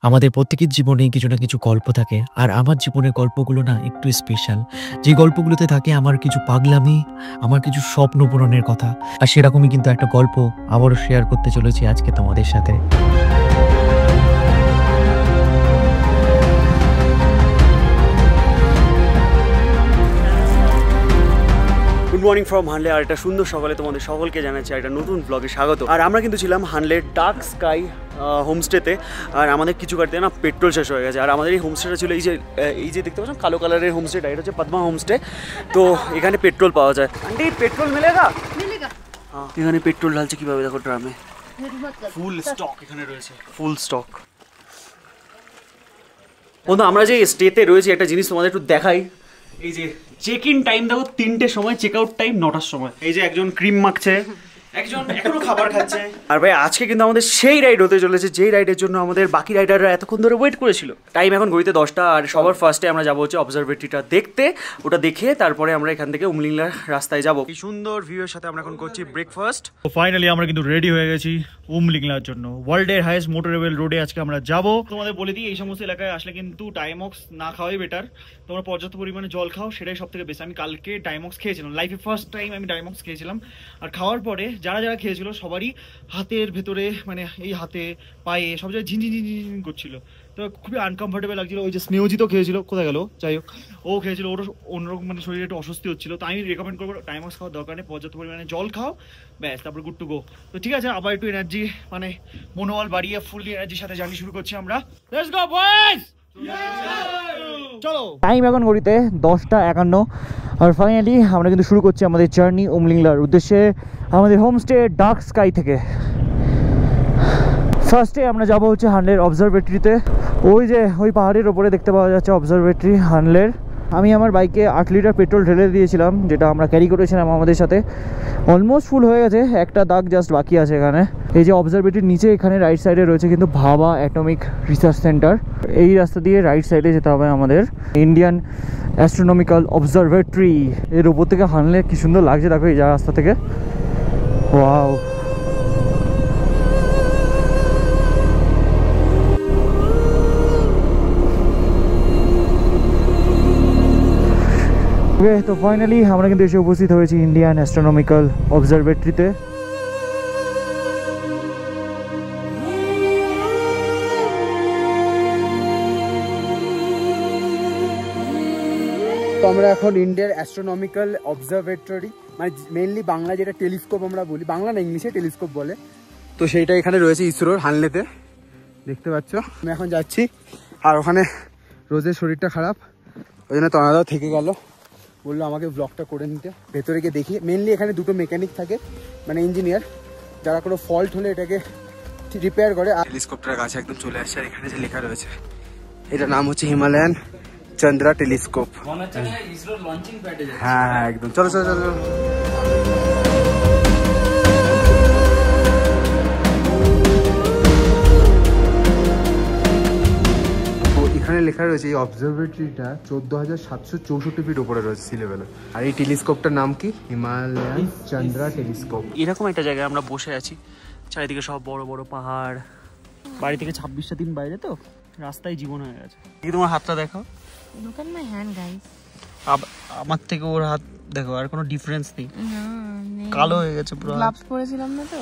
আমাদের প্রত্যেকের জীবনে কিছু না কিছু গল্প থাকে, আর আমার জীবনের গল্পগুলো না একটু স্পেশাল। যে গল্পগুলোতে থাকে আমার কিছু পাগলামি, আমার কিছু স্বপ্ন পূরণের কথা, আর সেরকমই কিন্তু একটা গল্প আবারও শেয়ার করতে চলেছি আজকে তোমাদের সাথে। গুড মর্নিং ফ্রম হানলে। আর একটা সুন্দর সকালে তোমাদের সকলকে জানাচ্ছি একটা নতুন ব্লগে স্বাগত। আর আমরা কিন্তু ছিলাম হানলে ডার্ক স্কাই হোমস্টেতে। আর আমাদের কিছু গাড়িতে না পেট্রোল শেষ হয়ে গেছে। আর আমাদের এই হোমস্টেটা ছিল এই যে দেখতে পাচ্ছেন কালো কালারের হোমস্টেটা, এটা হচ্ছে পদ্মা হোমস্টে। তো এখানে পেট্রোল পাওয়া যায়। আন্টি পেট্রোল মিলেগা? হ্যাঁ, এখানে পেট্রোল ঢালছে কিভাবে দেখো, ড্রামে ফুল স্টক এখানে রয়েছে, ফুল স্টক। বন্ধু আমরা যে স্টেতে রয়েছি একটা জিনিস তোমাদের একটু দেখাই। এই যে চেক ইন টাইম দেখো 3টের সময়, চেক আউট টাইম 9টার সময়। এই যে একজন ক্রিম মাখছে, একজন এখনো খাবার খাচ্ছে। আর ভাই আজকে কিন্তু আমাদের সেই রাইড হতে চলেছে যেই রাইডের জন্য আমাদের বাকি রাইডাররা এতক্ষণ ধরে ওয়েট করেছিল। টাইম এখন ঘড়িতে 10টা। আর সবার ফার্স্টে আমরা যাবো হচ্ছে অবজারভেটরিটা দেখতে। ওটা দেখে তারপরে আমরা এখান থেকে উমলিংলার রাস্তায় যাবো। এই সুন্দর ভিউয়ের সাথে আমরা এখন করছি ব্রেকফাস্ট। তো ফাইনালি আমরা কিন্তু রেডি হয়ে গেছি উমলিংলার জন্য। ওয়ার্ল্ডের হাইয়েস্ট মোটরেবল রোডে আজকে আমরা যাব। তোমাদের বলে দিই, এই সমস্ত এলাকায় আসলে কিন্তু ডাইমক্স না খাওয়াই বেটার। তোমরা পর্যাপ্ত পরিমাণে জল খাও, সেটাই সব থেকে বেশি। আমি কালকে ডাইমক্স খেয়েছিলাম, লাইফে ফার্স্ট টাইম আমি ডাইমক্স খেয়েছিলাম। আর খাওয়ার পরে যারা যারা খেয়েছিল সবারই হাতের ভেতরে, মানে এই হাতে পায়ে সব জায়গায় ঝিনঝিন করছিল। তো খুবই আনকমফোর্টেবল লাগছিল। ওই যে স্নেহজিতও খেয়েছিল, কোথায় গেল, যাই হোক ও খেয়েছিল, ওর অন্যরকম মানে শরীরে একটু অস্বস্তি হচ্ছিল। তো আমি রেকমেন্ড করবো ডাইমক্স খাওয়ার দরকার নেই, পর্যাপ্ত পরিমাণে জল খাও, ব্যাস, তারপর গুড টু গো। তো ঠিক আছে, আবার একটু এনার্জি মানে মনোবল বাড়িয়ে ফুল এনার্জির সাথে জার্নি শুরু করছি আমরা। লেটস গো বয়েজ, চলো। টাইম এখন ঘড়িতে 10টা 51। আর ফাইনালি আমরা কিন্তু শুরু করছি আমাদের জার্নি উমলিংলার উদ্দেশ্যে আমাদের হোমস্টে ডার্ক স্কাই থেকে। ফার্স্টে আমরা যাবো হচ্ছে হানলের অবজারভেটরিতে। ওই যে ওই পাহাড়ের ওপরে দেখতে পাওয়া যাচ্ছে অবজারভেটরি হানলের। আমি আমার বাইকে 8 লিটার পেট্রোল ঢেলে দিয়েছিলাম, যেটা আমরা ক্যারি করেছিলাম আমাদের সাথে। অলমোস্ট ফুল হয়ে গেছে, একটা দাগ জাস্ট বাকি আছে এখানে। এই যে অবজারভেটরির নিচে এখানে রাইট সাইডে রয়েছে কিন্তু ভাবা অ্যাটমিক রিসার্চ সেন্টার। এই রাস্তা দিয়ে রাইট সাইডে যেতে হবে আমাদের। ইন্ডিয়ান অ্যাস্ট্রোনমিক্যাল অবজারভেটরি, এর উপর থেকে হানলে কি সুন্দর লাগছে দেখো এই রাস্তা থেকে। ওয়াও, তো ফাইনালি আমরা কিন্তু এসে উপস্থিত হয়েছি ইন্ডিয়ান অ্যাস্ট্রোনমিক্যাল অবজারভেটরিতে। তো আমরা এখন ইন্ডিয়ান অ্যাস্ট্রোনমিক্যাল অবজারভেটরি, মানে মেইনলি বাংলা যেটা টেলিস্কোপ আমরা বলি, বাংলা না ইংলিশে টেলিস্কোপ বলে, তো সেইটা এখানে রয়েছে ইসরোর হানলেতে, দেখতে পাচ্ছ। আমি এখন যাচ্ছি, আর ওখানে রোজের শরীরটা খারাপ, ওই জন্য তনাদাও থেকে গেল, বললো আমাকে ব্লগটা করে নিতে। ভেতরে গিয়ে দেখি, মেনলি এখানে দুটো মেকানিক থাকে, মানে ইঞ্জিনিয়ার, যারা কোনো ফল্ট হলে এটাকে রিপেয়ার করে। আর টেলিস্কোপটার কাছে একদম চলে আসছে, আর এখানে যে লেখা রয়েছে এটার নাম হচ্ছে হিমালয়ান চন্দ্রা টেলিস্কোপ। হ্যাঁ হ্যাঁ একদম, চলো চলো চলো। এখানে লেখা রয়েছে এই অবজারভেটরিটা 14,764 ফিট উপরে রয়েছে সি লেভেলে। আর এই টেলিস্কোপটার নাম কি? Himalayan Chandra telescope. এরকম একটা জায়গায় আমরা বসে আছি, চারিদিকে সব বড় বড় পাহাড়। বাড়ি থেকে 26টা দিন বাইরে, তো রাস্তায় জীবন হয়ে গেছে। কি তোমার হাতটা দেখো, আমার থেকে ওর হাত দেখো, আর কোনো ডিফারেন্স নেই, কালো হয়ে গেছে পুরো। গ্লাভস পরেছিলাম না তো,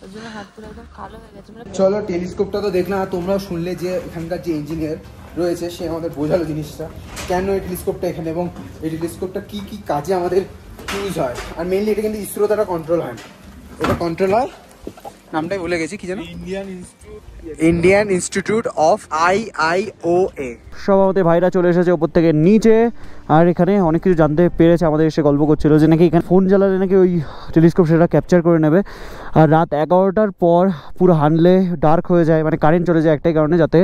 ওর জন্য হাত পুরো একদম কালো হয়ে গেছে। চলো টেলিস্কোপটা তো দেখলাম, আর তোমরাও শুনলে যে এখানকার যে ইঞ্জিনিয়ার রয়েছে সে আমাদের বোঝালো জিনিসটা, কেন এই টেলিস্কোপটা এখানে এবং এই টেলিস্কোপটা কি কি কাজে আমাদের ইউজ হয়। আর মেইনলি এটা কিন্তু ইসরো দ্বারা কন্ট্রোল হয় না, এটা কন্ট্রোল হয়, নামটাই ভুলে গেছি কি জানো, ইন্ডিয়ান ইনস্টিটিউট অফ IIOA। সব আমাদের ভাইরা চলে এসেছে ওপর থেকে নিচে, আর এখানে অনেক কিছু জানতে পেরেছে। আমাদের এসে গল্প করছিল যে নাকি এখানে ফোন জ্বালালে নাকি ওই টেলিস্কোপ সেটা ক্যাপচার করে নেবে। আর রাত 11টার পর পুরো হানলে ডার্ক হয়ে যায়, মানে কারেন্ট চলে যায় একটাই কারণে, যাতে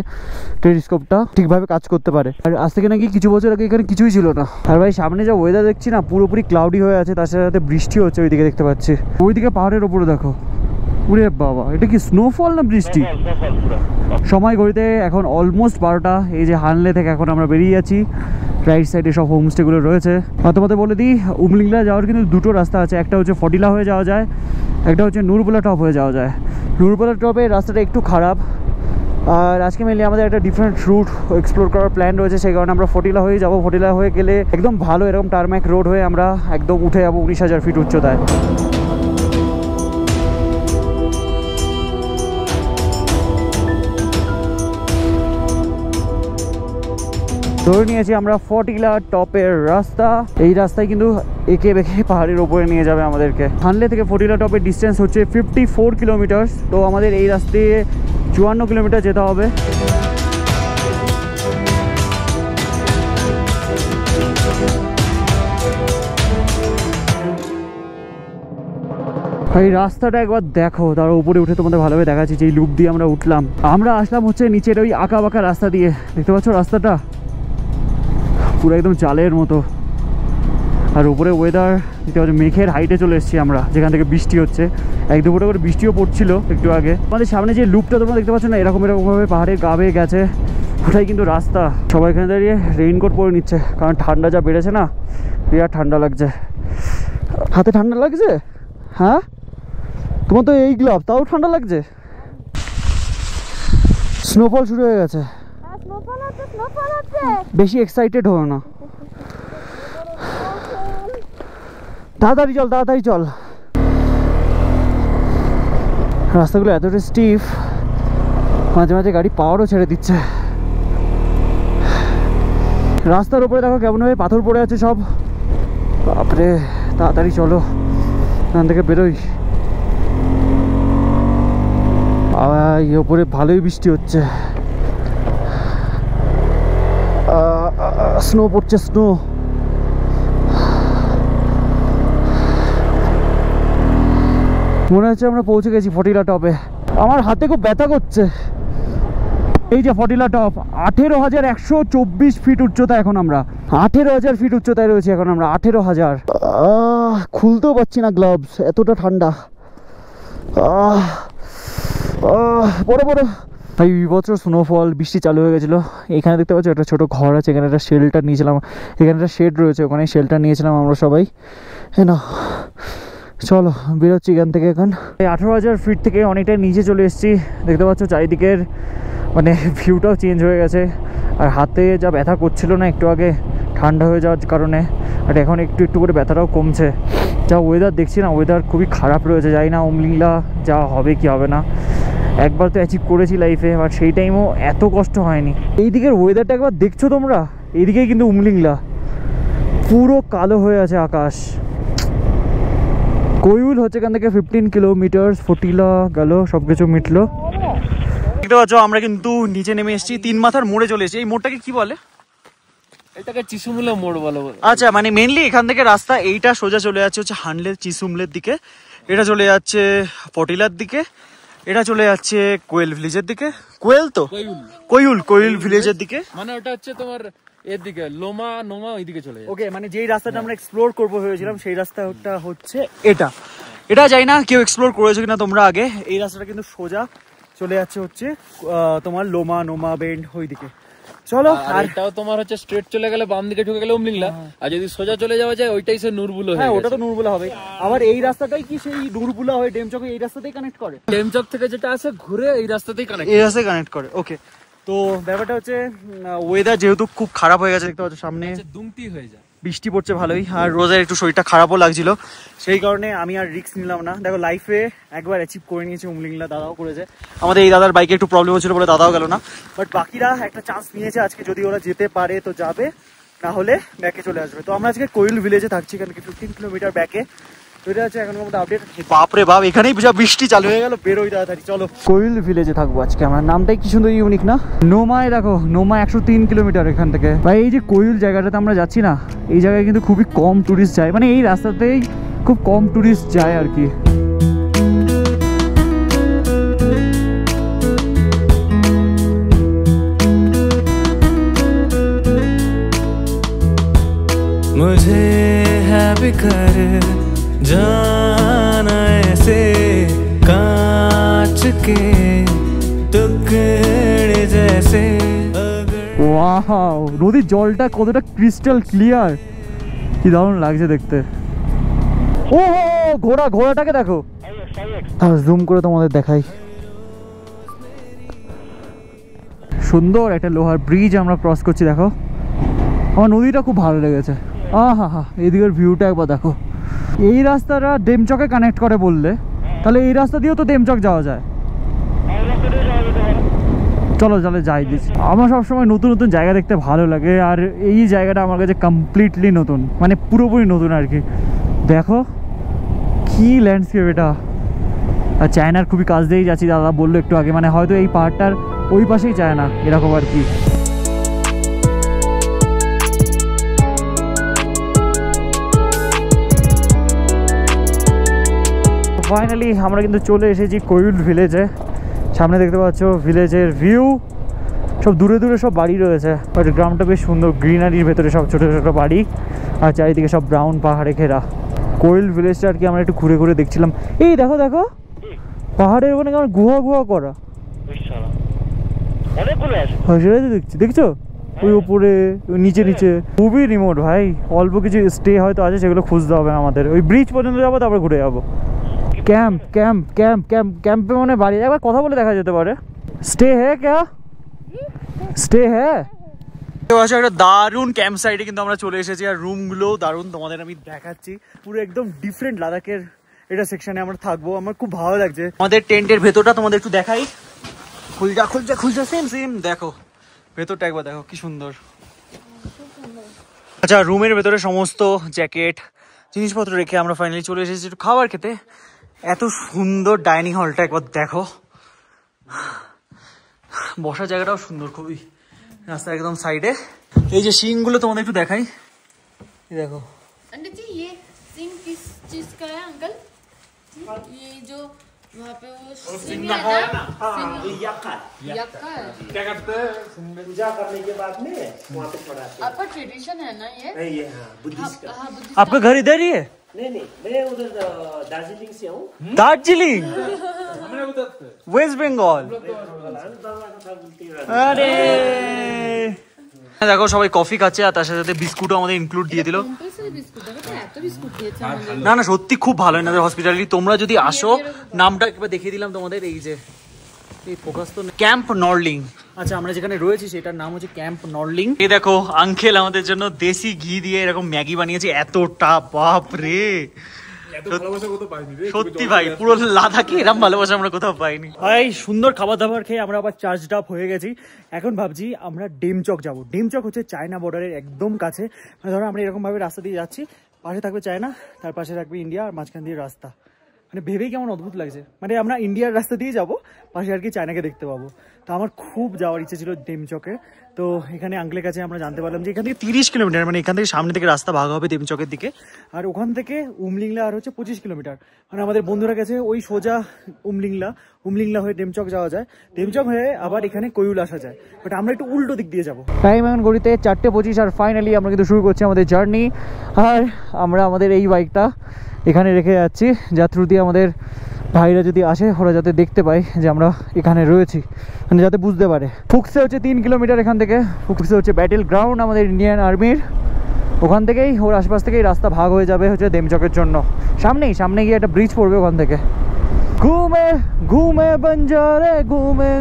টেলিস্কোপটা ঠিকভাবে কাজ করতে পারে। আর আজ থেকে নাকি কিছু বছর আগে এখানে কিছুই ছিল না। আর ভাই সামনে যা ওয়েদার দেখছি না, পুরোপুরি ক্লাউডি হয়ে আছে, তার সাথে বৃষ্টি হচ্ছে ওইদিকে দেখতে পাচ্ছি। ওইদিকে পাহাড়ের ওপরে দেখো, উরে বাবা, এটা কি স্নোফল না বৃষ্টি? সময় ঘড়িতে এখন অলমোস্ট 12টা। এই যে হানলে থেকে এখন আমরা বেরিয়ে যাচ্ছি, রাইট সাইডে সব হোমস্টেগুলো রয়েছে। আর তোমাদের বলে দিই, উমলিংলা যাওয়ার কিন্তু দুটো রাস্তা আছে, একটা হচ্ছে ফটিলা হয়ে যাওয়া যায়, একটা হচ্ছে নুরবুলা টপ হয়ে যাওয়া যায়। নুরবুলা টপে রাস্তাটা একটু খারাপ, আর আজকে মেনলি আমাদের একটা ডিফারেন্ট রুট এক্সপ্লোর করার প্ল্যান রয়েছে, সেই কারণে আমরা ফটিলা হয়ে যাবো। ফটিলা হয়ে গেলে একদম ভালো এরকম টারম্যাক রোড হয়ে আমরা একদম উঠে যাবো 19,000 ফিট উচ্চতায়। ধরে নিয়েছি আমরা ফটিলা টপের রাস্তা। এই রাস্তায় কিন্তু এঁকে বেঁকে পাহাড়ের ওপরে নিয়ে যাবে আমাদেরকে। হানলে থেকে ফটিলা টপের ডিস্টেন্স হচ্ছে 54 কিলোমিটার। তো আমাদের এই রাস্তায় 54 কিলোমিটার যেতে হবে। এই রাস্তাটা একবার দেখো, তার উপরে উঠে তোমাদের ভালোভাবে দেখাচ্ছি। যেই লুপ দিয়ে আমরা উঠলাম, আমরা আসলাম হচ্ছে নিচের ওই আঁকা বাঁকা রাস্তা দিয়ে। দেখতে পাচ্ছ রাস্তাটা পুরো একদম চালের মতো। আর উপরে ওয়েদার দেখতে পাচ্ছ, মেঘের হাইটে চলে এসেছি আমরা, যেখান থেকে বৃষ্টি হচ্ছে। এক দুপুরে করে বৃষ্টিও পড়ছিল একটু আগে। আমাদের সামনে যে লুপটা তোমরা দেখতে পাচ্ছ না, এরকম এরকমভাবে পাহাড়ের গা বেয়ে গেছে, ওটাই কিন্তু রাস্তা। সবাই এখানে দাঁড়িয়ে রেইনকোট পরে নিচ্ছে, কারণ ঠান্ডা যা বেড়েছে না, বিরাট ঠান্ডা লাগছে। হাতে ঠান্ডা লাগছে? হ্যাঁ, তোমার তো এই গ্লাভ, তাও ঠান্ডা লাগছে। স্নোফল শুরু হয়ে গেছে। বেশি এক্সাইটেড হও না, তাড়াতাড়ি চল তাড়াতাড়ি চল। রাস্তাগুলো এতটা স্টিফ, মাঝে মাঝে গাড়ি পাওয়ারও ছেড়ে দিচ্ছে। রাস্তার উপরে দেখো কেমন ভাবে পাথর পড়ে আছে সব। বাপরে, তাড়াতাড়ি চলো, এখান থেকে বেরোই। এই ওপরে ভালোই বৃষ্টি হচ্ছে, স্নো পড়ছে, স্নো। মনে হচ্ছে আমরা পৌঁছে গেছি ফটিলা টপে। আমার হাতে খুব ব্যথা করছে। এই যে ফটিলা টপ, 18,124 ফিট উচ্চতা। এখন আমরা 18,000 ফিট উচ্চতায় রয়েছে এখন আমরা। 18,000। খুলতেও পারছি না গ্লাভস, এতটা ঠান্ডা। বড় বড় এই বছর স্নোফল, বৃষ্টি চালু হয়ে গেছিলো। এখানে দেখতে পাচ্ছ একটা ছোটো ঘর আছে, এখানে একটা শেল্টার নিয়েছিলাম। এখানে একটা শেড রয়েছে, ওখানে শেল্টার নিয়েছিলাম আমরা সবাই। হ্যাঁ না, চলো বেরোচ্ছি এখান থেকে। এখন এই 18,000 ফিট থেকে অনেকটাই নিচে চলে এসেছি। দেখতে পাচ্ছ চারিদিকের মানে ভিউটাও চেঞ্জ হয়ে গেছে। আর হাতে যা ব্যথা করছিল না একটু আগে ঠান্ডা হয়ে যাওয়ার কারণে, আর এখন একটু একটু করে ব্যথাটাও কমছে। যা ওয়েদার দেখছি না, ওয়েদার খুবই খারাপ রয়েছে। জানি না উমলিংলা যা হবে কি হবে না। একবার তো অ্যাচিভ করেছি লাইফে, বাট সেই টাইমও এত কষ্ট হয়নি। এই দিকের ওয়েদারটা একবার দেখছো তোমরা? এইদিকেই কিন্তু উমলিংলা পুরো কালো হয়ে আছে আকাশ। কৈউল হচ্ছে এখান থেকে 15 কিলোমিটার। ফটিলা গেল, সব কিছু মিটলো। দেখতে পাচ্ছ আমরা কিন্তু নিচে নেমে এসেছি, 3 মাথার মোড়ে চলে এসেছি। এই মোড়টাকে কি বলে? এটাকে চিসুমুলা মোড় বলে। আচ্ছা, মানে মেনলি এখান থেকে রাস্তা এইটা সোজা চলে যাচ্ছে হচ্ছে হানলে চিসুমলের দিকে, এটা চলে যাচ্ছে ফটিলার দিকে, এটা চলে যাচ্ছে কোয়েল ভিলেজের দিকে। কোয়েল তো কোয়েল ভিলেজের দিকে, মানে ওটা হচ্ছে তোমার এর দিকে লোমা নোমা ওইদিকে চলে যায়। ওকে, মানে যেই রাস্তাটা আমরা এক্সপ্লোর করবো ভেবেছিলাম সেই রাস্তাটা হচ্ছে এটা যাই না কেউ এক্সপ্লোর করেছো কিনা তোমরা আগে। এই রাস্তাটা কিন্তু সোজা চলে যাচ্ছে হচ্ছে তোমার লোমা নোমা বেন্ড ওইদিকে। চলো, আর এটাও তোমার হচ্ছে স্ট্রেট চলে গেলে বাম দিকে ঢুকে গেলে উমলিংলা, আর যদি সোজা চলে যাওয়া যায় ওইটাই সে নুরবুলো। হ্যাঁ, ওটা তো নুরবুলা হবে। আবার এই রাস্তাটাই কি সেই নুরবুলা হয়ে ডেমচকে এই রাস্তাতেই কানেক্ট করে? ডেমচক থেকে যেটা আছে ঘুরে এই রাস্তাতেই কানেক্ট করে। ওকে, তো ব্যাপারটা হচ্ছে ওয়েদার যেহেতু খুব খারাপ হয়ে গেছে, দেখতে পাচ্ছ সামনে দুমতি হয়ে যায়, বৃষ্টি পড়ছে ভালোই। আর রোজের একটু শরীরটা খারাপও লাগছিল, সেই কারণে আমি আর রিস্ক নিলাম না। দেখো লাইফে একবার অ্যাচিভ করে নিয়েছি উমলিংলা, দাদাও করেছে। আমাদের এই দাদার বাইকে একটু প্রবলেম হচ্ছিল বলে দাদাও গেল না, বাট বাকিরা একটা চান্স নিয়েছে আজকে। যদি ওরা যেতে পারে তো যাবে, না হলে ব্যাকে চলে আসবে। তো আমরা আজকে কোয়েল ভিলেজে থাকছি, এখান থেকে 15 কিলোমিটার ব্যাকে। এটা আছে এখন মধ্যে আপডেট। বাপরে বাপ, এখানেই বৃষ্টি চালু হয়ে গেল, বেরোই তাড়াতাড়ি। চলো, কোয়েল ভিলেজে থাকবো আজকে আমরা। নামটাই কি সুন্দর, ইউনিক না? নোমায় দেখো, নোমা 103 কিলোমিটার এখান থেকে। ভাই এই যে কোয়েল জায়গাটাতে আমরা যাচ্ছি না, এই জায়গায় কিন্তু খুবই কম টুরিস্ট যায়, মানে এই রাস্তাতেই খুব কম টুরিস্ট যায় আর কি। मुझे है बिखर जाना ऐसे कांच के टुकड़े जैसे। ওয়াও, নদীর জলটা কতটা ক্রিস্টাল ক্লিয়ার, কি দারুণ লাগছে দেখতে। ও ঘোড়াটাকে দেখো, জুম করে তোমাদের দেখাই। সুন্দর একটা লোহার ব্রিজ আমরা ক্রস করছি। দেখো আমার নদীটা খুব ভালো লেগেছে। হা এদিকের ভিউটা একবার দেখো। এই রাস্তাটা ডেমচকে কানেক্ট করে বললে, তাহলে এই রাস্তা দিয়েও তো ডেমচক যাওয়া যায়। চলো চলো যাই দিচ্ছি। আমার সবসময় নতুন নতুন জায়গা দেখতে ভালো লাগে, আর এই জায়গাটা আমার কাছে কমপ্লিটলি নতুন, মানে পুরোপুরি নতুন আর কি। দেখো কি ল্যান্ডস্কেপ এটা। আর চায়নার খুবই কাছ দিয়েই যাচ্ছি, দাদা বললো একটু আগে, মানে হয়তো এই পাহাড়টার ওই পাশেই চায়না, এরকম আর কি। ফাইনালি আমরা কিন্তু চলে এসেছি কোয়ুল ভিলেজে। সামনে দেখতে পাচ্ছ ভিলেজের ভিউ, সব দূরে দূরে সব বাড়ি রয়েছে, বাট গ্রামটা বেশ সুন্দর, গ্রিনারির ভেতরে সব ছোটো ছোটো বাড়ি, আর চারিদিকে সব ব্রাউন পাহাড়ে ঘেরা। কোয়েল ভিলেজটা আর কি আমরা একটু ঘুরে ঘুরে দেখছিলাম। এই দেখো দেখো পাহাড়ের ওখানে কেমন গুহা গুহা করা, সেটাই তো দেখছি, দেখছো ওই উপরে নিচে নিচে, খুবই রিমোট ভাই। অল্প কিছু স্টে হয়তো আছে, সেগুলো খুঁজতে হবে আমাদের। ওই ব্রিজ পর্যন্ত যাবো, তারপর ঘুরে যাবো। ক্যাম্প ক্যাম্প ক্যাম্প ক্যাম্প ক্যাম্পে মানে বাড়ি একবার কথা বলে দেখা যেতে পারে। স্টে হ্যাঁ ক্যা স্টে হ্যাঁ। একটা দারুণ ক্যাম্প সাইটে কিন্তু আমরা চলে এসেছি, আর রুমগুলো দারুণ, তোমাদের আমি দেখাচ্ছি। পুরো একদম ডিফারেন্ট লাদাখের এটা সেকশনে আমরা থাকবো, আমার খুব ভালো লাগছে। আমাদের টেন্টের ভেতরটা তোমাদের একটু দেখাই। খুলজা খুলজা খুলজা, সেম সেম দেখো ভেতরটা একবার দেখো কি সুন্দর। আচ্ছা রুমের ভেতরে সমস্ত জ্যাকেট জিনিসপত্র রেখে আমরা ফাইনালি চলে এসেছি একটু খাবার খেতে। এত সুন্দর ডাইনিং হলটা একবার দেখো, বসার জায়গাটাও সুন্দর খুবই, রাস্তার একদম সাইডে। এই যে সিংগুলো তোমাদের একটু দেখাই, দেখো। अंकल जी ये सिंग किस चीज का है अंकल? ये जो वहाँ पे वो सिंग है ना, यक्का है। क्या करते हैं पूजा करने के बाद में वहाँ पे पढ़ाते हैं। आपका ट्रेडिशन है ना ये? ये हाँ बुद्धिस्ट का। हाँ बुद्धिस्ट। आपका घर इधर ही है? नहीं मैं उधर दार्जिलिंग से हूँ। दार्जिलिंग, वेस्ट बंगाल। আরে দেখো সবাই কফি খাচ্ছে, আর তার সাথে সাথে বিস্কুটও আমাদের ইনক্লুড দিয়ে দিল। কম্পালসারি বিস্কুট, দেখো তো এত বিস্কুট দিয়েছে আমাদের। না না সত্যি খুব ভালো এনাদের হসপিটালিটি। তোমরা যদি আসো, নামটা একবার দেখিয়ে দিলাম তোমাদের, এই যে এই ফোকাস তো ক্যাম্প নর্লিং। আচ্ছা আমরা যেখানে রয়েছি সেটার নাম হচ্ছে ক্যাম্প নর্লিং। এই দেখো আঙ্কেল আমাদের জন্য দেশি ঘি দিয়ে এরকম ম্যাগি বানিয়েছে, এতটা বাপ রে, সত্যি ভাই পুরো লাদাখে এরকম ভালোবাসা আমরা কোথাও পাইনি ভাই। সুন্দর খাবার দাবার খেয়ে আমরা আবার চার্জড আপ হয়ে গেছি। এখন ভাবছি আমরা ডেমচক যাব। ডেমচক হচ্ছে চায়না বর্ডারের একদম কাছে, মানে ধরো আমরা এরকম ভাবে রাস্তা দিয়ে যাচ্ছি, পাশে থাকবে চায়না, তার পাশে থাকবে ইন্ডিয়া, আর মাঝখান দিয়ে রাস্তা। মানে ভেবেই কেমন অদ্ভুত লাগছে, মানে আমরা ইন্ডিয়ার রাস্তা দিয়ে যাব, পাশে আর কি চায়নাকে দেখতে পাবো। তো আমার খুব যাওয়ার ইচ্ছে ছিল ডেমচকে। তো এখানে আঙ্কেলের কাছে আমরা জানতে পারলাম যে এখান থেকে 30 কিলোমিটার, মানে এখান থেকে সামনে থেকে রাস্তা ভাগ হবে ডেমচকের দিকে, আর ওখান থেকে উমলিংলা আর হচ্ছে 25 কিলোমিটার। মানে আমাদের বন্ধুরা গেছে ওই সোজা উমলিংলা হয়ে ডেমচক যাওয়া যায়, ডেমচক হয়ে আবার এখানে কোয়ুল আসা যায়, বাট আমরা একটু উল্টো দিক দিয়ে যাবো। টাইম এখন ঘড়িতে 4:25, আর ফাইনালি আমরা কিন্তু শুরু করছি আমাদের জার্নি। আর আমরা আমাদের এই বাইকটা এখানে রেখে যাচ্ছি, যার থ্রু দিয়ে আমাদের ভাইরা যদি আসে ওরা যাতে দেখতে পায় যে আমরা এখানে রয়েছি, মানে যাতে বুঝতে পারে। ফুকসে হচ্ছে 3 কিলোমিটার এখান থেকে। ফুকসে হচ্ছে ব্যাটেল গ্রাউন্ড আমাদের ইন্ডিয়ান আর্মির, ওখান থেকেই ওর আশপাশ থেকেই রাস্তা ভাগ হয়ে যাবে হচ্ছে ডেমচকের জন্য। সামনে গিয়ে একটা ব্রিজ পড়বে ওখান থেকে। ঘুমে ঘুমে বঞ্জারে ঘুমে।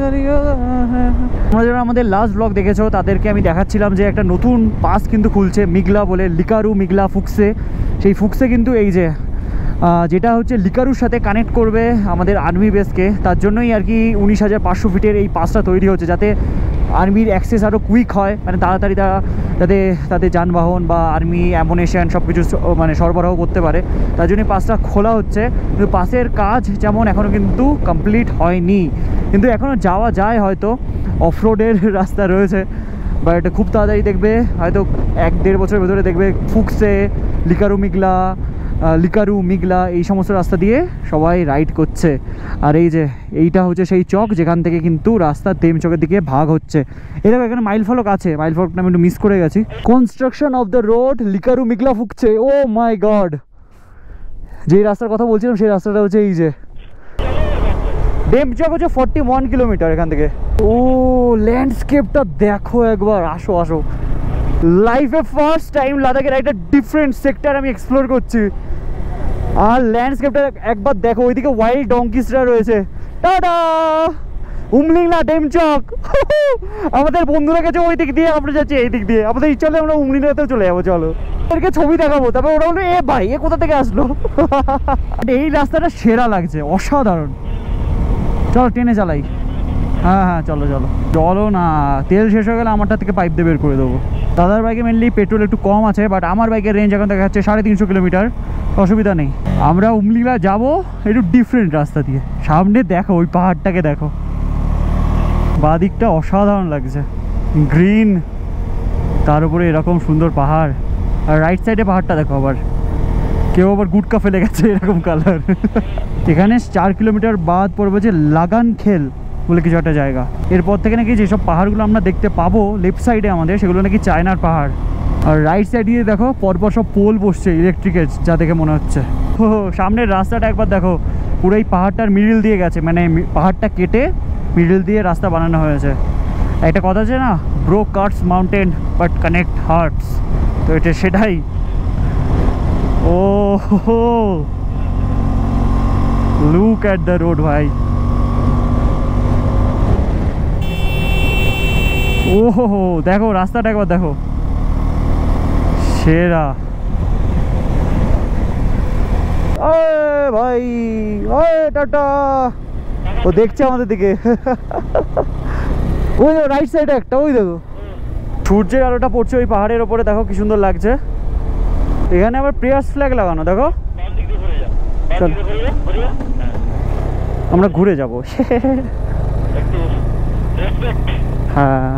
তোমরা যারা আমাদের লাস্ট ব্লগ দেখেছো তাদেরকে আমি দেখাচ্ছিলাম যে একটা নতুন পাস কিন্তু খুলছে মিগলা বলে, লিকারু মিগলা ফুকসে। সেই ফুকসে কিন্তু এই যে যেটা হচ্ছে লিকারুর সাথে কানেক্ট করবে আমাদের আর্মি বেসকে, তার জন্যই আর কি 19,500 ফিটের এই পাসটা তৈরি হচ্ছে, যাতে আর্মির অ্যাক্সেস আরও কুইক হয়, মানে তাড়াতাড়ি যাতে তাদের যানবাহন বা আর্মি অ্যামুনেশন সব কিছু মানে সরবরাহ করতে পারে, তার জন্য পাসটা খোলা হচ্ছে। কিন্তু পাসের কাজ যেমন এখনও কিন্তু কমপ্লিট হয়নি, কিন্তু এখনও যাওয়া যায়, হয়তো অফরোডের রাস্তা রয়েছে, বাট খুব তাড়াতাড়ি দেখবে হয়তো 1-1.5 বছরের ভেতরে দেখবে ফুকসে, লিকারু মিগলা এই সমস্ত রাস্তা দিয়ে সবাই রাইড করছে। আর এই যে এইটা হচ্ছে সেই চক যেখান থেকে কিন্তু রাস্তা ডেমচকের দিকে ভাগ হচ্ছে। এই দেখো এখানে মাইল ফলক আছে, মাইল ফলকটা আমি একটু মিস করে গেছি। কনস্ট্রাকশন অফ দ্য রোড লিকারু মিগলা ফুকছে। ও মাই গড, যেই রাস্তার কথা বলছিলাম সেই রাস্তাটা হচ্ছে এই যে ডেমচক হচ্ছে 41 কিলোমিটার এখান থেকে। ও ল্যান্ডস্কেপটা দেখো একবার, আসো আসো। লাইফে ফার্স্ট টাইম লাদাখের একটা ডিফারেন্ট সেক্টর আমি এক্সপ্লোর করছি, আর ল্যান্ডস্কেপটা একবার দেখো। ওইদিকে ওয়াইল্ড ডঙ্কিসরা রয়েছে, টাটা। উমলিংলা ডেমচক। আমাদের বন্ধুরা গেছে ওই দিক দিয়ে, আমরা যাচ্ছি এই দিক দিয়ে। আমাদের ইচ্ছা হলে আমরা উমলিংলাতেও চলে যাবো, চলো ওদেরকে ছবি দেখাবো। তারপর ওরা বললো এ ভাই এ কোথা থেকে আসলো। এই রাস্তাটা সেরা লাগছে, অসাধারণ। চলো ট্রেনে চালাই। হ্যাঁ হ্যাঁ চলো চলো চলো না, তেল শেষ হয়ে গেলে আমারটা থেকে পাইপ দিয়ে বের করে দেবো। দাদার বাইকে মেনলি পেট্রোল একটু কম আছে, বাট আমার বাইকের রেঞ্জ এখন দেখা যাচ্ছে 350 কিলোমিটার, অসুবিধা নেই। আমরা উমলিংলা যাবো একটু ডিফারেন্ট রাস্তা দিয়ে। সামনে দেখো ওই পাহাড়টাকে দেখো, বাদিকটা অসাধারণ লাগছে, গ্রিন, তার উপরে এরকম সুন্দর পাহাড়। আর রাইট সাইডে পাহাড়টা দেখো, আবার কেউ আবার গুটকা ফেলে গেছে এরকম কালার। এখানে 4 কিলোমিটার বাদ পড়বে যে লাগান খেল বলে কিছু একটা জায়গা। এরপর থেকে নাকি যেসব পাহাড়গুলো আমরা দেখতে পাবো লেফট সাইডে আমাদের, সেগুলো নাকি চায়নার পাহাড়। আর রাইট সাইডে দেখো পরপর সব পোল বসছে ইলেকট্রিকের, যা দেখে মনে হচ্ছে। ও সামনের রাস্তাটা একবার দেখো, পুরো এই পাহাড়টার মিডিল দিয়ে গেছে, মানে পাহাড়টা কেটে মিডিল দিয়ে রাস্তা বানানো হয়েছে। একটা কথা আছে না, bro cuts mountain but connect hearts, তো এটা সেটাই। Oh look at the road ভাই, ও হো দেখো রাস্তাটা একবার দেখো, সেরা। ভাই টাটা, ও দেখছে আমাদের দিকে। ওই রাইট সাইডে একটা, ওই দেখো সূর্যের আলোটা পড়ছে ওই পাহাড়ের ওপরে, দেখো কি সুন্দর লাগছে। এখানে আবার প্রেয়ার্স ফ্ল্যাগ লাগানো, দেখো। চল আমরা ঘুরে যাবো। হ্যাঁ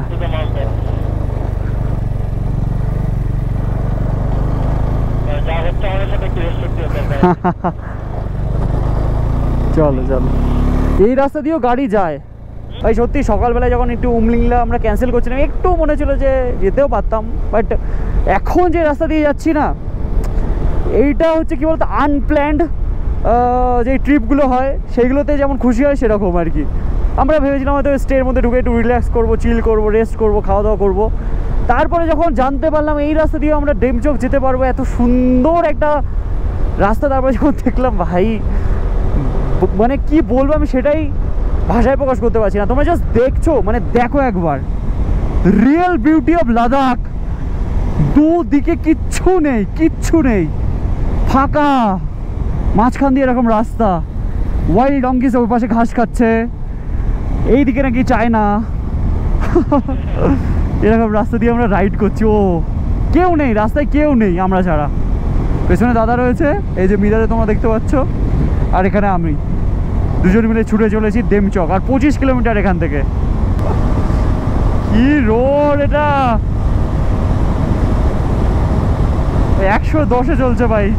চলো চলো, এই রাস্তা দিয়েও গাড়ি যায় ভাই। সত্যি সকালবেলায় যখন একটু উমলিংলা আমরা ক্যান্সেল করছিলাম, একটু মনে ছিল যে যেতেও পারতাম, বাট এখন যে রাস্তা দিয়ে যাচ্ছি না, এইটা হচ্ছে কি বলতো আনপ্ল্যান্ড যে ট্রিপগুলো হয় সেইগুলোতে যেমন খুশি হয় সেরকম আর কি। আমরা ভেবেছিলাম হয়তো স্টের মধ্যে ঢুকে একটু রিল্যাক্স করবো, চিল করবো, রেস্ট করবো, খাওয়া দাওয়া করবো। তারপরে যখন জানতে পারলাম এই রাস্তা দিয়ে আমরা ডেমচক যেতে পারবো, এত সুন্দর একটা রাস্তা, তারপরে যখন দেখলাম ভাই মানে কি বলবো আমি সেটাই ভাষায় প্রকাশ করতে পারছি না। তোমরা জাস্ট দেখছো, মানে দেখো একবার রিয়েল বিউটি অফ লাদাখ। দুদিকে কিচ্ছু নেই, কিচ্ছু নেই, ফাঁকা, মাঝখান দিয়ে এরকম রাস্তা, ওয়াইল্ড ডঙ্কিস ওই পাশে ঘাস খাচ্ছে, এইদিকে নাকি চায়না। এরকম রাস্তা দিয়ে আমরা রাইড করছি, ও কেউ নেই রাস্তায়, কেউ নেই আমরা ছাড়া। পেছনে দাদা রয়েছে, এই যে মিরারে তোমরা দেখতে পাচ্ছ, আর এখানে আমি, দুজন মিলে ছুটে চলেছি ডেমচক। আর 25 কিলোমিটার এখান থেকে। কি রোড এটা, 110-এ চলছে বাইক।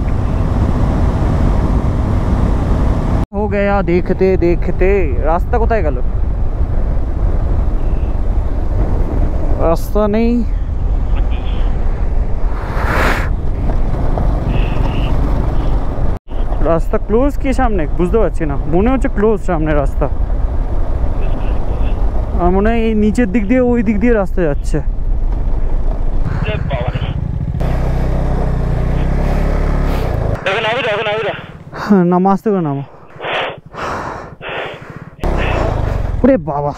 हो गया देखते देखते। रास्ता কোথায় গেল, রাস্তা নেই। রাস্তা ক্লোজ কি সামনে বুঝতে পারছি না, মনে হচ্ছে ক্লোজ সামনে রাস্তা। আর মনে হয় এই নিচের দিক দিয়ে ওই দিক দিয়ে রাস্তা যাচ্ছে। নামো আসতে করে নামো। ওরে বাবা,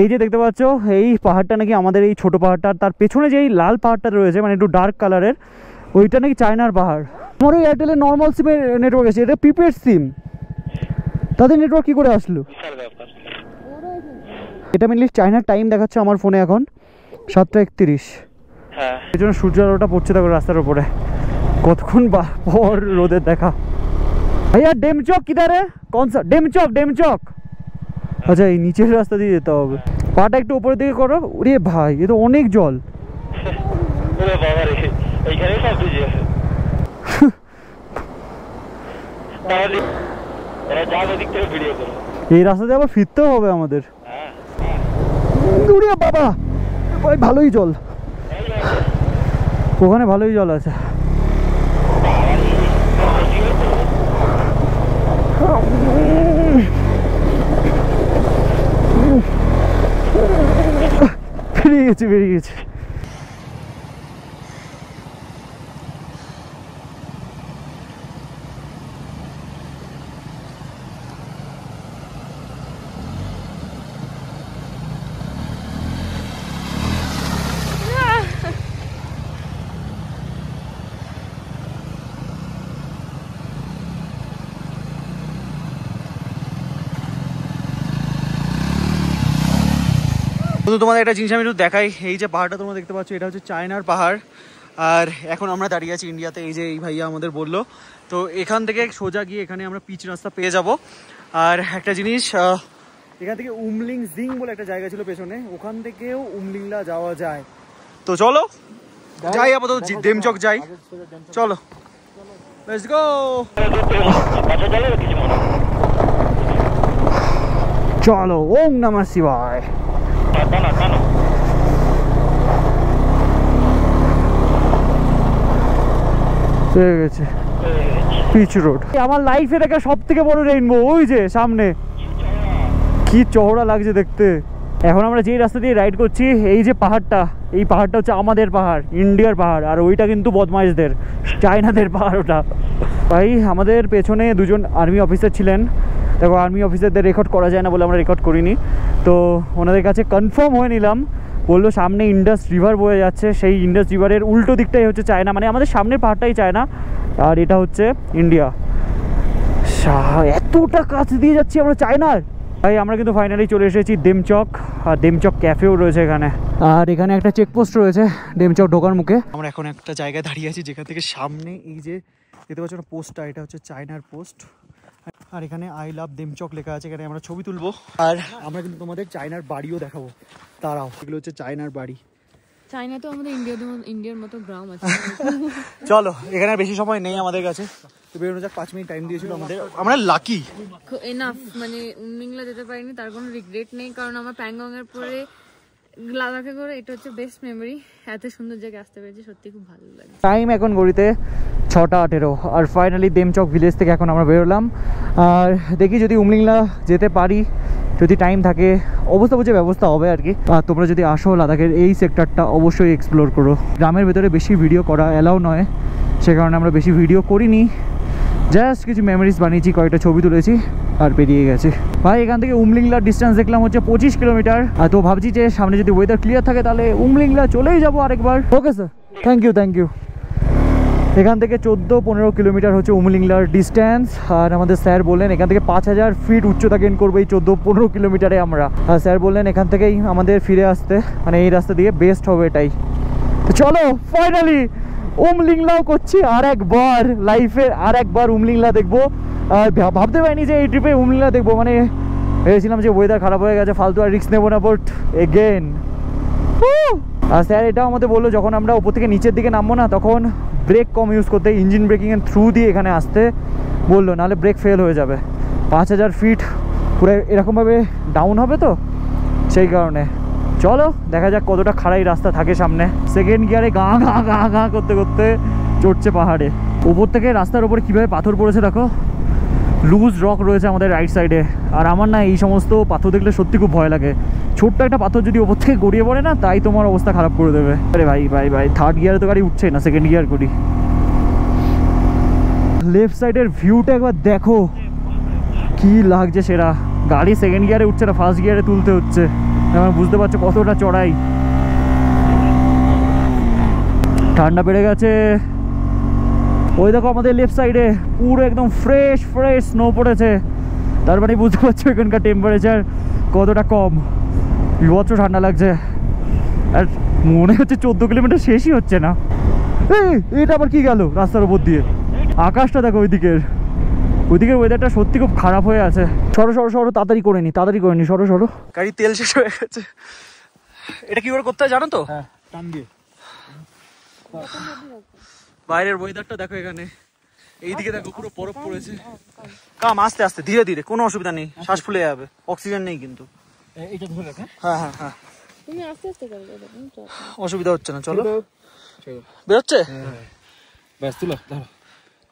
এই যে দেখতে পাচ্ছ এই পাহাড়টা নাকি আমাদের এই ছোট পাহাড়টা, তার পেছনে যে এই লাল পাহাড়টা রয়েছে মানে একটু ডার্ক কালারের, ওইটা নাকি চায়নার পাহাড়। আমার ওই এয়ারটেলের নর্মাল সিমের নেটওয়ার্ক আছে, এটা প্রিপেড সিম, তাদের নেটওয়ার্ক কী করে আসলো? এটা মেনলি চায়নার টাইম দেখাচ্ছে আমার ফোনে এখন 7:31। এই জন্য সূর্য আলোটা পড়ছে দেখো রাস্তার উপরে, কতক্ষণ পর রোদের দেখা। ভাইয়া ডেমচক কিধার है? कौन सा ডেমচক? ডেমচক আচ্ছা, এই নিচের রাস্তা দিয়ে যেতে হবে। পাটা একটু উপরের দিকে করো। ওরে ভাই, এ তো অনেক জল। এই রাস্তা দিয়ে আবার ফিরতেও হবে আমাদের। বাবা ভাই, ভালোই জল, ওখানে ভালোই জল আছে। বেরিয়ে গেছে। তোমাদের একটা জিনিস আমি একটু দেখাই, এই যে পাহাড়টা তোমরা দেখতে পাচ্ছ এটা হচ্ছে চায়নার পাহাড়, আর এখন আমরা দাঁড়িয়ে আছি ইন্ডিয়াতে। এই যে এই ভাইয়া আমাদের বললো, তো এখান থেকে সোজা গিয়ে এখানে আমরা পিচ রাস্তা পেয়ে যাব। আর একটা জিনিস, এখান থেকে উমলিং জিং বলে একটা জায়গা ছিল পেছনে, ওখান থেকেও উমলিংলা যাওয়া যায়। তো চলো যাই, আপাতত ডেমচক যাই, চলো লেটস গো। চলো, ওম নমঃ শিবায়। পিচ রোড আমার লাইফে দেখা সব থেকে বড় রেইনবো, ওই যে সামনে কি চওড়া লাগছে দেখতে। এখন আমরা যেই রাস্তা দিয়ে রাইড করছি, এই যে পাহাড়টা, এই পাহাড়টা হচ্ছে আমাদের পাহাড়, ইন্ডিয়ার পাহাড়, আর ওইটা কিন্তু বদমাইশদের, চায়নাদের পাহাড় ওটা। ভাই আমাদের পেছনে দুজন আর্মি অফিসার ছিলেন, দেখো আর্মি অফিসারদের রেকর্ড করা যায় না বলে আমরা রেকর্ড করিনি, তো ওনাদের কাছে কনফার্ম হয়ে নিলাম। বললো সামনে ইন্ডাস রিভার বয়ে যাচ্ছে, সেই ইন্ডাস রিভারের উল্টো দিকটাই হচ্ছে চায়না, মানে আমাদের সামনের পাহাড়টাই চায়না আর এটা হচ্ছে ইন্ডিয়া। এতটা কাছ দিয়ে যাচ্ছি আমরা চায়নার। ভাই আমরা কিন্তু ফাইনালি চলে এসেছি ডেমচক, আর ডেমচক ক্যাফেও রয়েছে এখানে, আর এখানে একটা চেকপোস্ট রয়েছে ডেমচক ঢোকার মুখে। আমরা এখন একটা জায়গায় দাঁড়িয়ে আছি যেখান থেকে সামনে এই যে দেখতে পাচ্ছ একটা পোস্টটা, এটা হচ্ছে চায়নার পোস্ট, আর এখানে আই লাভ ডেমচক লেখা আছে। এখানে আমরা ছবি তুলবো, আর আমরা কিন্তু তোমাদের চায়নার বাড়িও দেখাবো। তারাও এগুলো হচ্ছে চায়নার বাড়ি। চায়না তো আমাদের ইন্ডিয়ার মতো গ্রাম আছে। চলো, এখানে বেশি সময় নেই আমাদের কাছে, তো বেরোনো যাক। 5 মিনিট টাইম দিয়েছিল আমাদের, আমরা লাকি এনাফ। মানে উমলিংলা যেতে পারিনি তার কোনো রিগ্রেট নেই, কারণ আমার প্যাংগং এর পরে লাদাখে করে এটা হচ্ছে বেস্ট মেমোরি। এত সুন্দর জায়গায় আসতে পেরেছি, সত্যি খুব ভালো লাগে। টাইম এখন ঘড়িতে 6:18, আর ফাইনালি ডেমচক ভিলেজ থেকে এখন আমরা বেরোলাম। আর দেখি যদি উমলিংলা যেতে পারি, যদি টাইম থাকে, অবস্থা বুঝে ব্যবস্থা হবে আর কি। আর তোমরা যদি আসো লাদাখের এই সেক্টরটা অবশ্যই এক্সপ্লোর করো। গ্রামের ভেতরে বেশি ভিডিও করা অ্যালাউ নয়, সে কারণে আমরা বেশি ভিডিও করিনি, জাস্ট কিছু মেমোরিজ বানিয়েছি, কয়েকটা ছবি তুলেছি আর বেরিয়ে গেছে। ভাই এখান থেকে উমলিংলার ডিস্টেন্স দেখলাম হচ্ছে 25 কিলোমিটার, আর তো ভাবছি যে সামনে যদি ওয়েদার ক্লিয়ার থাকে তাহলে উমলিংলা চলেই যাবো আরেকবার। Okay sir, thank you. এখান থেকে 14-15 কিলোমিটার হচ্ছে উমলিংলার ডিস্টেন্স, আর আমাদের স্যার বললেন এখান থেকে 5000 ফিট উচ্চতা গেইন করবো এই 14-15 কিলোমিটারে আমরা। আর স্যার বললেন এখান থেকেই আমাদের ফিরে আসতে, মানে এই রাস্তা দিয়ে বেস্ট হবে এটাই। তো চলো ফাইনালি উমলিংলাও করছি আর একবার, লাইফের আর একবার উমলিংলা দেখবো। আর ভাবতে পারিনি যে এই ট্রিপে উমলিংলা দেখবো, মানে ভেবেছিলাম যে ওয়েদার খারাপ হয়ে গেছে, ফালতু আর রিস্ক নেবো না, বাট এগেন। আর স্যার এটাও আমাদের বললো যখন আমরা ওপর থেকে নিচের দিকে নামবো না, তখন ব্রেক কম ইউজ করতে, ইঞ্জিন ব্রেকিংয়ের থ্রু দিয়ে এখানে আসতে বললো, নাহলে ব্রেক ফেল হয়ে যাবে। 5000 ফিট পুরো এরকমভাবে ডাউন হবে, তো সেই কারণে চলো দেখা যাক কতটা খাড়াই রাস্তা থাকে সামনে। সেকেন্ড গিয়ারে গা গা গা গা করতে করতে চড়ছে পাহাড়ে। ওপর থেকে রাস্তার উপরে কীভাবে পাথর পড়েছে দেখো, লুজ রক রয়েছে আমাদের রাইট সাইডে। আর আমার না এই সমস্ত পাথর দেখলে সত্যি খুব ভয় লাগে। ছোট্ট একটা পাথর যদি ওপর থেকে গড়িয়ে পড়ে না, তাই তোমার অবস্থা খারাপ করে দেবে। আরে ভাই থার্ড গিয়ারে তো গাড়ি উঠছে না, সেকেন্ড গিয়ার করি। লেফট সাইডের ভিউটা একবার দেখো, কি লাগছে সেরা। গাড়ি সেকেন্ড গিয়ারে উঠছে না, ফার্স্ট গিয়ারে তুলতে হচ্ছে। আমার বুঝতে পারছো কতটা চড়াই। ঠান্ডা বেড়ে গেছে। ওই দেখো আমাদের লেফট সাইডে পুরো একদম ফ্রেশ স্নো পড়েছে, তার মানে বুঝতে পারছো এখানকার টেম্পারেচার কতটা কম। বিভৎস ঠান্ডা লাগছে, আর মনে হচ্ছে 14 কিলোমিটার শেষই হচ্ছে না। এটা আবার কি গেল রাস্তার উপর দিয়ে? আকাশটা দেখো ওইদিকের ওয়েদারটা সত্যি খুব খারাপ হয়ে আছে। সরো তাড়াতাড়ি করে নি সরো। গাড়ি তেল শেষ হয়ে গেছে। এটা কি করে করতে হয় জানো তো? হ্যাঁ, টান দিয়ে। বাইরের ওয়েদারটা দেখো, এখানে এইদিকে দেখো পুরো বরফ পড়েছে। কাম আস্তে আস্তে ধীরে ধীরে, কোনো অসুবিধা নেই, শ্বাস ফুলে যাবে, অক্সিজেন নেই কিন্তু। এইটা ধরে রাখ। হ্যাঁ তুমি আস্তে আস্তে করবে, অসুবিধা হচ্ছে না। চলো বেরোচ্ছে। ব্যাস তুলো, ধরো।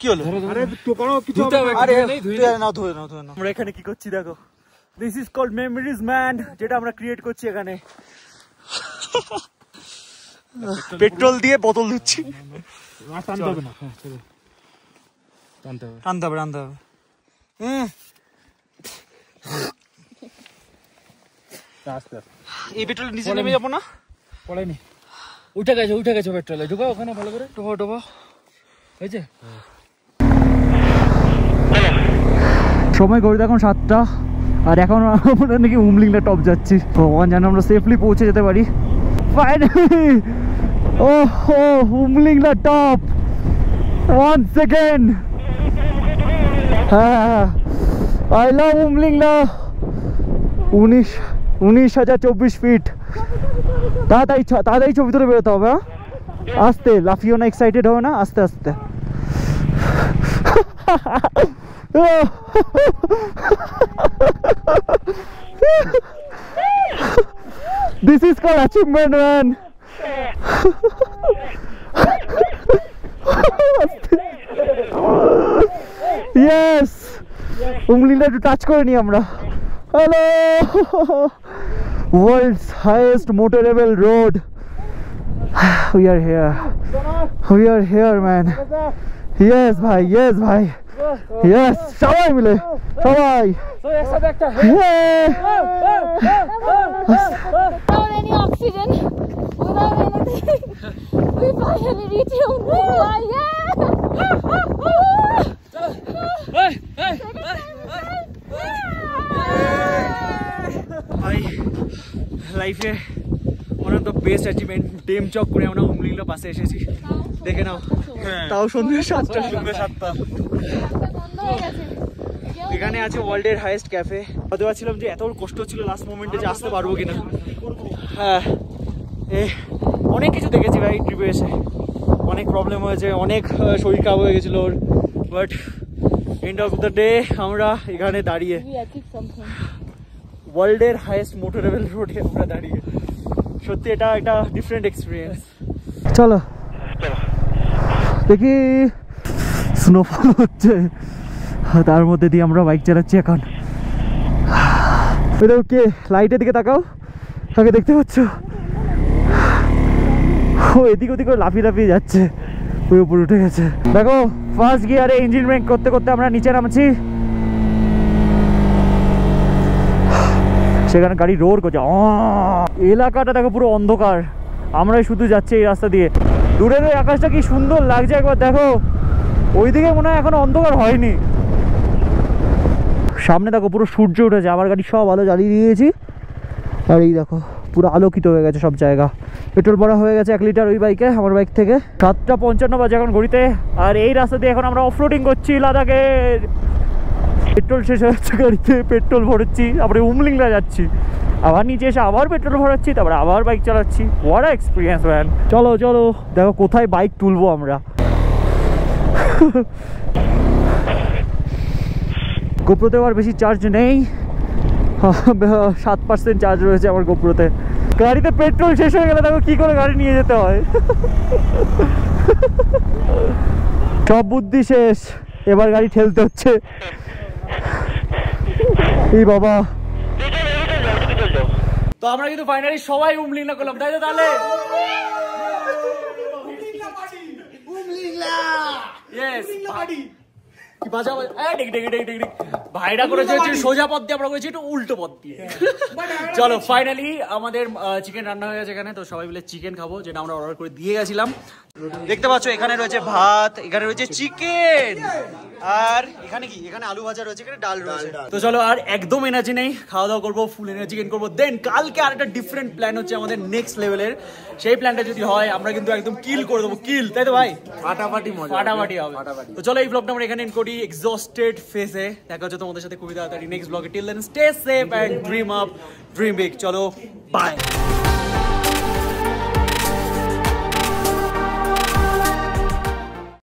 কি হলো? আরে তো কোনো কিছু ধরে নাও। আমরা এখানে কি করছি দেখো, this is called memories man, যেটা আমরা ক্রিয়েট করছি এখানে। পেট্রোল দিয়ে বোতল ধুচ্ছি। টানতে হবে না, টানতে হবে। এই পেট্রোল নিচে নেমে যাবো না? পড়াইনি, উঠে গেছে পেট্রোলে। ঢুকা ওখানে ভালো করে, ঢোকা হয়েছে। সময় ঘড়িতে এখন 7টা, আর এখন আমরা নাকি উমলিংলা টপ যাচ্ছি। ভগবান জানে আমরা সেফলি পৌঁছে যেতে পারি। Finally Umlingla top. 1 সেকেন্ড। হ্যাঁ, আই লাভ উমলিংলা। 19,024 ফিট। তাড়াতাড়ি ছবি তুলে বেরোতে হবে। আস্তে লাফিও না, এক্সাইটেড হবে না, আস্তে আস্তে। This is called achievement, man. Yes, Umlingla একটু টাচ করে নি আমরা। Hello, world's highest motorable road. We are here, man. Yes, bhai. Yes, সবাই মিলে, সবাই। Without any oxygen, without anything, we finally reached Ummilingla. ভাই লাইফে one of the best achievement, Demchok করে আমরা উমলিংলা পাশে এসেছি। দেখে নাও, তাও সন্ধ্যে 7টা। এখানে আছে ওয়ার্ল্ডের হাইয়েস্ট ক্যাফে। হতে পারছিলাম যে এত কষ্ট ছিল লাস্ট মোমেন্টে যে আসতে পারবো কিনা। হ্যাঁ, অনেক কিছু দেখেছি ভাই ট্রিপে এসে। অনেক প্রবলেম হয়েছে, অনেক শরীর খারাপ হয়ে গেছিলো ওর, but end of the day আমরা এখানে দাঁড়িয়ে ওয়ার্ল্ডের হাইয়েস্ট মোটরেবল রোডে আমরা দাঁড়িয়ে। সত্যি এটা একটা ডিফারেন্ট এক্সপিরিয়েন্স। চলো দেখি, স্নোফল হচ্ছে, তার মধ্যে দিয়ে আমরা বাইক চালাচ্ছি এখন। কে লাইটের দিকে তাকাও, তাকে দেখতে পাচ্ছ? ও এদিক ওদিক করে লাফিয়ে যাচ্ছে, ওই উপরে উঠে গেছে। দেখো, ফার্স্ট গিয়ারে ইঞ্জিন ব্রেক করতে করতে আমরা নিচে নামছি। সেখানে গাড়ি রোড করছে। এলাকাটা দেখো পুরো অন্ধকার, আমরাই শুধু যাচ্ছি এই রাস্তা দিয়ে। দূরের ওই আকাশটা কি সুন্দর লাগছে একবার দেখো। ওইদিকে মনে হয় এখন অন্ধকার হয়নি। সামনে দেখো পুরো সূর্য উঠেছে, আমার গাড়ি সব আলো জ্বালিয়ে দিয়েছি। আর এই দেখো পুরো আলোকিত হয়ে গেছে সব জায়গা। পেট্রোল ভরা হয়ে গেছে 1 লিটার ওই বাইকে, আমার বাইক থেকে। 7:55 বাজে এখন ঘড়িতে। আর এই রাস্তা দিয়ে এখন আমরা অফরোডিং করছি লাদাখে। পেট্রোল শেষ হয়ে যাচ্ছে গাড়িতে, পেট্রোল ভরছি, তারপরে উমলিংলা যাচ্ছি, আবার নিচে এসে আবার পেট্রোল ভরাচ্ছি, তারপরে আবার বাইক চালাচ্ছি। What a experience man. চলো দেখো কোথায় বাইক তুলবো আমরা। গোপ্রোতে আর বেশি চার্জ নেই, 7% চার্জ রয়েছে আমার গোপ্রোতে। গাড়িতে পেট্রোল শেষ হয়ে গেলে দেখো কি করে গাড়ি নিয়ে যেতে হয়। সব বুদ্ধি শেষ, এবার গাড়ি ঠেলতে হচ্ছে। এই বাবা, তো আমরা কিন্তু ফাইনালি সবাই উমলিংলা করলাম, তাই তো? তাহলে ভাইরা করেছে সোজা পথ দিয়ে, আমরা করেছি একটু উল্টো পথ দিয়ে। চলো ফাইনালি আমাদের চিকেন রান্না হয়ে গেছে এখানে। তো সবাই মিলে চিকেন খাবো, যেটা আমরা অর্ডার করে দিয়ে গেছিলাম। দেখতে পাচ্ছ এখানে রয়েছে ভাত, এখানে রয়েছে চিকেন, আর এখানে কি, এখানে আলু ভাজা রয়েছে, এখানে ডাল রয়েছে। তো চলো, আর একদম এনার্জি নেই, খাওয়া দাওয়া করবো, ফুল এনার্জি গেইন করবো। দেন কালকে আর একটা ডিফারেন্ট প্ল্যান হচ্ছে আমাদের নেক্সট লেভেলের। সেই প্ল্যানটা যদি হয় আমরা কিন্তু একদম কিল করে দেবো, কিল, তাই তো ভাই? ফাটাফাটি হবে। তো চলো এই ব্লগটা আমরা এখানে এন্ড করি এক্সস্টেড ফেসে। দেখা হচ্ছে তোমাদের সাথে খুবই তাড়াতাড়ি নেক্সট ব্লগে। Till then stay safe and dream up, dream big. চলো বাই।